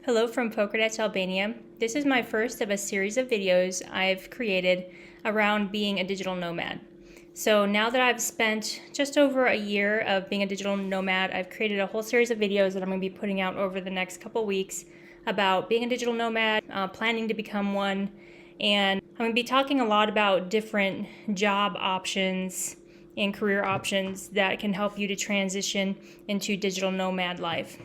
Hello from Pokerdats, Albania. This is my first of a series of videos I've created around being a digital nomad. So now that I've spent just over a year of being a digital nomad, I've created a whole series of videos that I'm going to be putting out over the next couple weeks about being a digital nomad, planning to become one, and I'm going to be talking a lot about different job options and career options that can help you to transition into digital nomad life.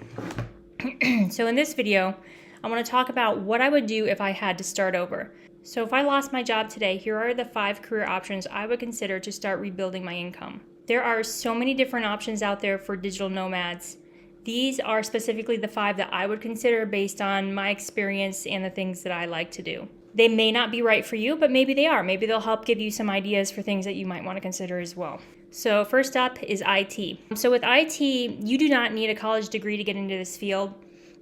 So in this video, I want to talk about what I would do if I had to start over. So if I lost my job today, here are the 5 career options I would consider to start rebuilding my income. There are so many different options out there for digital nomads. These are specifically the 5 that I would consider based on my experience and the things that I like to do. They may not be right for you, but maybe they are. Maybe they'll help give you some ideas for things that you might want to consider as well. So first up is IT. So with IT, you do not need a college degree to get into this field,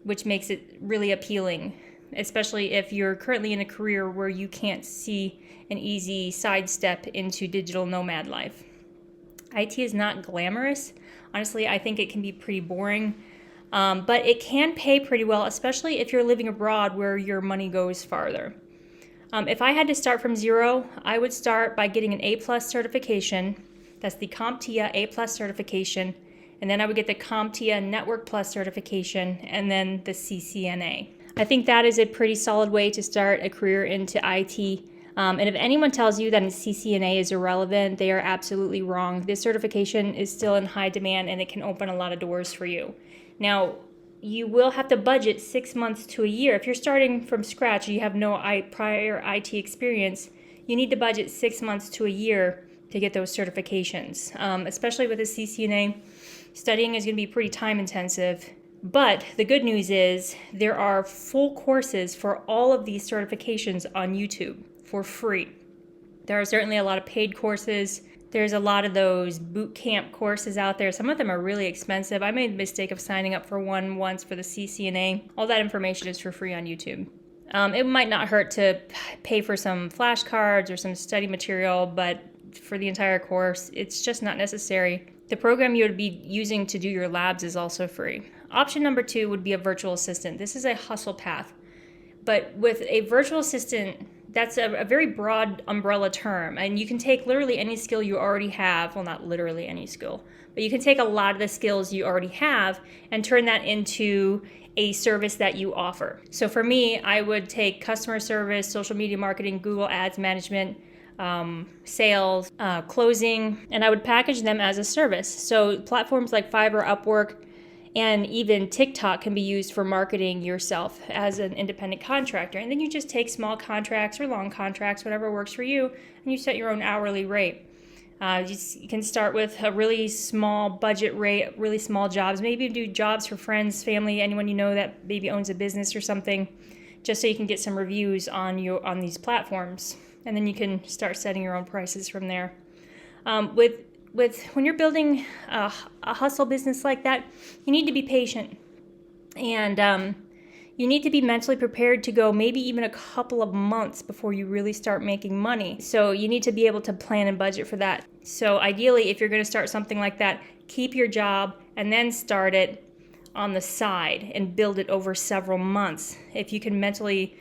which makes it really appealing, especially if you're currently in a career where you can't see an easy sidestep into digital nomad life. IT is not glamorous. Honestly, I think it can be pretty boring, but it can pay pretty well, especially if you're living abroad where your money goes farther. If I had to start from zero, I would start by getting an A+ certification. That's the CompTIA A+ certification. And then I would get the CompTIA Network Plus certification and then the CCNA. I think that is a pretty solid way to start a career into IT. And if anyone tells you that a CCNA is irrelevant, they are absolutely wrong. This certification is still in high demand and it can open a lot of doors for you. Now, you will have to budget 6 months to a year. If you're starting from scratch and you have no prior IT experience, you need to budget 6 months to a year to get those certifications. Especially with the CCNA, studying is going to be pretty time intensive. But the good news is there are full courses for all of these certifications on YouTube for free. There are certainly a lot of paid courses. There's a lot of those boot camp courses out there. Some of them are really expensive. I made the mistake of signing up for one once for the CCNA. All that information is for free on YouTube. It might not hurt to pay for some flashcards or some study material, but for the entire course, it's just not necessary. The program you would be using to do your labs is also free. Option number 2 would be a virtual assistant. This is a hustle path. But with a virtual assistant, that's a very broad umbrella term. And you can take literally any skill you already have. Well, not literally any skill, but you can take a lot of the skills you already have and turn that into a service that you offer. So for me, I would take customer service, social media marketing, Google Ads management, sales, closing, and I would package them as a service. So platforms like Fiverr, Upwork, and even TikTok can be used for marketing yourself as an independent contractor. And then you just take small contracts or long contracts, whatever works for you, and you set your own hourly rate. You can start with a really small budget rate, really small jobs. Maybe do jobs for friends, family, anyone you know that maybe owns a business or something, just so you can get some reviews on these platforms. And then you can start setting your own prices from there. When you're building a hustle business like that, you need to be patient. And you need to be mentally prepared to go maybe even a couple of months before you really start making money. So you need to be able to plan and budget for that. So ideally, if you're going to start something like that, keep your job and then start it on the side and build it over several months. If you can mentally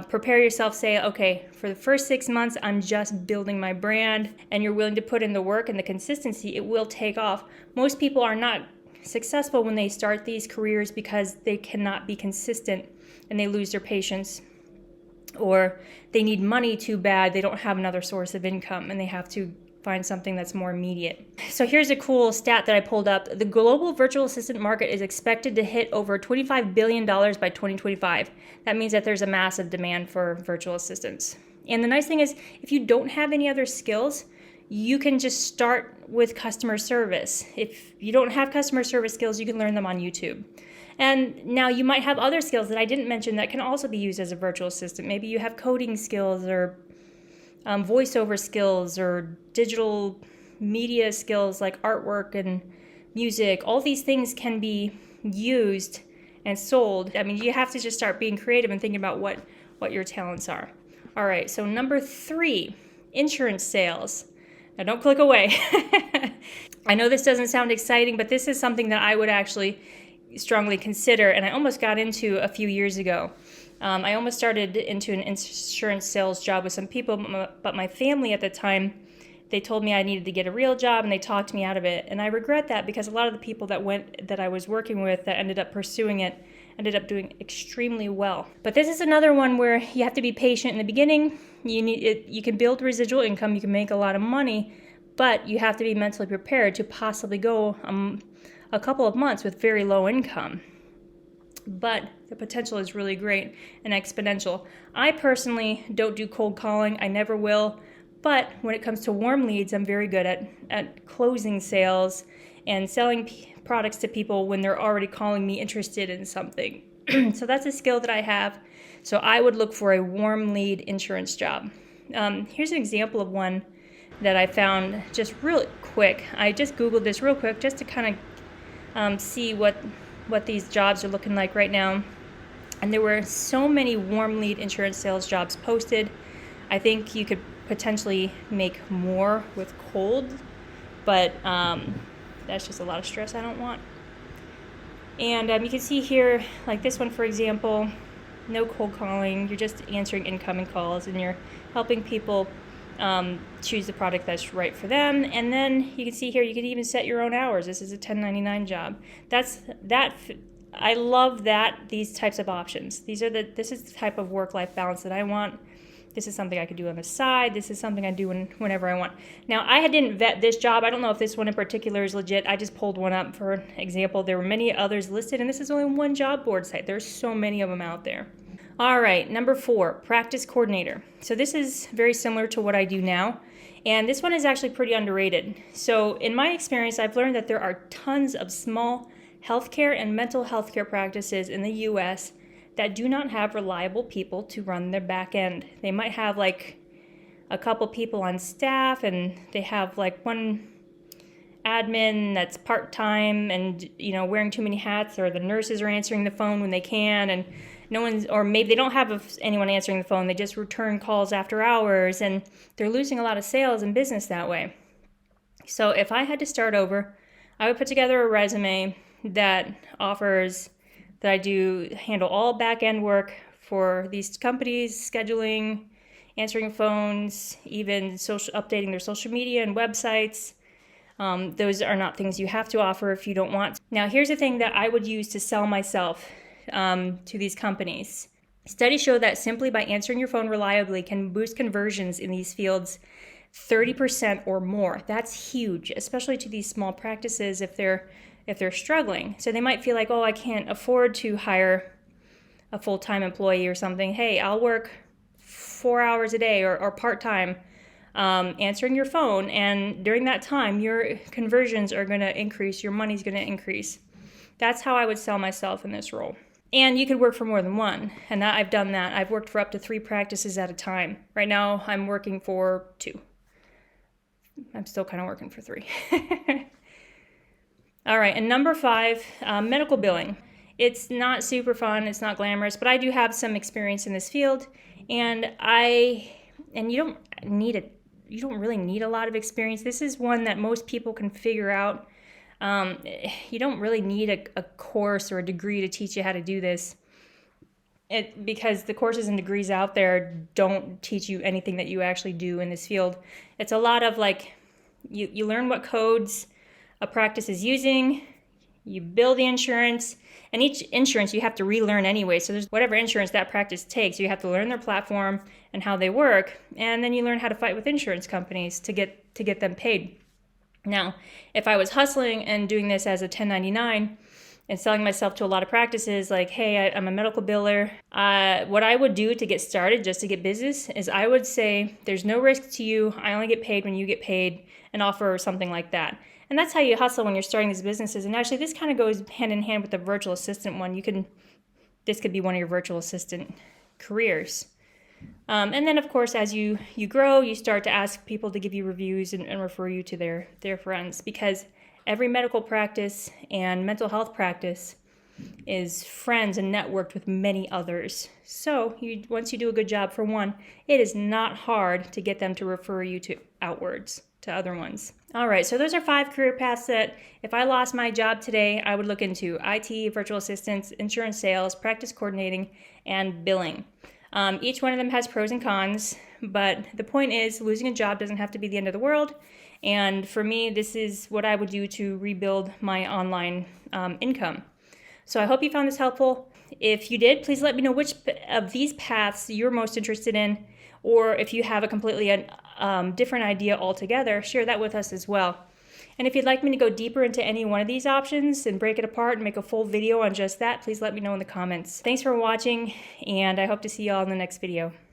prepare yourself, say, okay, for the first 6 months, I'm just building my brand, and you're willing to put in the work and the consistency, it will take off. Most people are not successful when they start these careers because they cannot be consistent and they lose their patience, or they need money too bad, they don't have another source of income and they have to find something that's more immediate. So here's a cool stat that I pulled up. The global virtual assistant market is expected to hit over $25 billion by 2025. That means that there's a massive demand for virtual assistants. And the nice thing is, if you don't have any other skills, you can just start with customer service. If you don't have customer service skills, you can learn them on YouTube. And now you might have other skills that I didn't mention that can also be used as a virtual assistant. Maybe you have coding skills or voiceover skills or digital media skills like artwork and music. All these things can be used and sold. I mean, you have to just start being creative and thinking about what your talents are. All right, so number 3, insurance sales. Now don't click away. I know this doesn't sound exciting, but this is something that I would actually strongly consider, and I almost got into a few years ago. I almost started into an insurance sales job with some people, but my family at the time, they told me I needed to get a real job, and they talked me out of it. And I regret that, because a lot of the people that I was working with that ended up pursuing it ended up doing extremely well. But this is another one where you have to be patient in the beginning. You can build residual income, you can make a lot of money, but you have to be mentally prepared to possibly go a couple of months with very low income. But the potential is really great and exponential. I personally don't do cold calling. I never will. But when it comes to warm leads, I'm very good at closing sales and selling products to people when they're already calling me interested in something. So that's a skill that I have. So I would look for a warm lead insurance job. Here's an example of one that I found just real quick. I just Googled this real quick just to kind of see what these jobs are looking like right now. And there were so many warm lead insurance sales jobs posted. I think you could potentially make more with cold, but that's just a lot of stress I don't want. And you can see here, like this one, for example, no cold calling. You're just answering incoming calls, and you're helping people choose the product that's right for them. And then you can see here, you can even set your own hours. This is a 1099 job. I love these types of options. This is the type of work-life balance that I want. This is something I could do on the side. This is something I do whenever I want. Now, I didn't vet this job. I don't know if this one in particular is legit. I just pulled one up for example. There were many others listed, and this is only one job board site. There's so many of them out there. All right, number 4, practice coordinator. So this is very similar to what I do now, and this one is actually pretty underrated. So in my experience, I've learned that there are tons of small healthcare and mental health care practices in the U.S. that do not have reliable people to run their back end. They might have like a couple people on staff, and they have like one admin that's part-time and wearing too many hats, or the nurses are answering the phone when they can, and or maybe they don't have anyone answering the phone. They just return calls after hours, and they're losing a lot of sales and business that way. So if I had to start over, I would put together a resume that offers that I handle all back-end work for these companies, scheduling, answering phones, even updating their social media and websites. Those are not things you have to offer if you don't want. Now, here's the thing that I would use to sell myself to these companies. Studies show that simply by answering your phone reliably can boost conversions in these fields 30% or more. That's huge, especially to these small practices if they're struggling. So they might feel like, oh, I can't afford to hire a full-time employee or something. Hey, I'll work 4 hours a day or part-time answering your phone, and during that time, your conversions are going to increase, your money's going to increase. That's how I would sell myself in this role. And you could work for more than one, and I've done that. I've worked for up to 3 practices at a time. Right now, I'm working for 2. I'm still kind of working for 3. All right, and number 5, medical billing. It's not super fun, it's not glamorous, but I do have some experience in this field, and you don't really need a lot of experience. This is one that most people can figure out. You don't really need a course or a degree to teach you how to do this. Because the courses and degrees out there don't teach you anything that you actually do in this field. It's a lot of like, you learn what codes a practice is using, you bill the insurance, and each insurance you have to relearn anyway. So there's whatever insurance that practice takes, you have to learn their platform and how they work, and then you learn how to fight with insurance companies to get them paid. Now, if I was hustling and doing this as a 1099 and selling myself to a lot of practices, like, hey, I'm a medical biller, what I would do to get started, just to get business, is I would say, there's no risk to you. I only get paid when you get paid, and offer something like that. And that's how you hustle when you're starting these businesses. And actually, this kind of goes hand in hand with the virtual assistant one. This could be one of your virtual assistant careers. And then, of course, as you grow, you start to ask people to give you reviews and refer you to their friends, because every medical practice and mental health practice is friends and networked with many others. So once you do a good job for one, it is not hard to get them to refer you to outwards. to other ones. All right, so those are 5 career paths that if I lost my job today, I would look into: IT, virtual assistants, insurance sales, practice coordinating, and billing. Each one of them has pros and cons, but the point is losing a job doesn't have to be the end of the world. And for me, this is what I would do to rebuild my online income. So I hope you found this helpful. If you did, please let me know which of these paths you're most interested in, or if you have a completely different idea altogether, share that with us as well. And if you'd like me to go deeper into any one of these options and break it apart and make a full video on just that, please let me know in the comments. Thanks for watching, and I hope to see you all in the next video.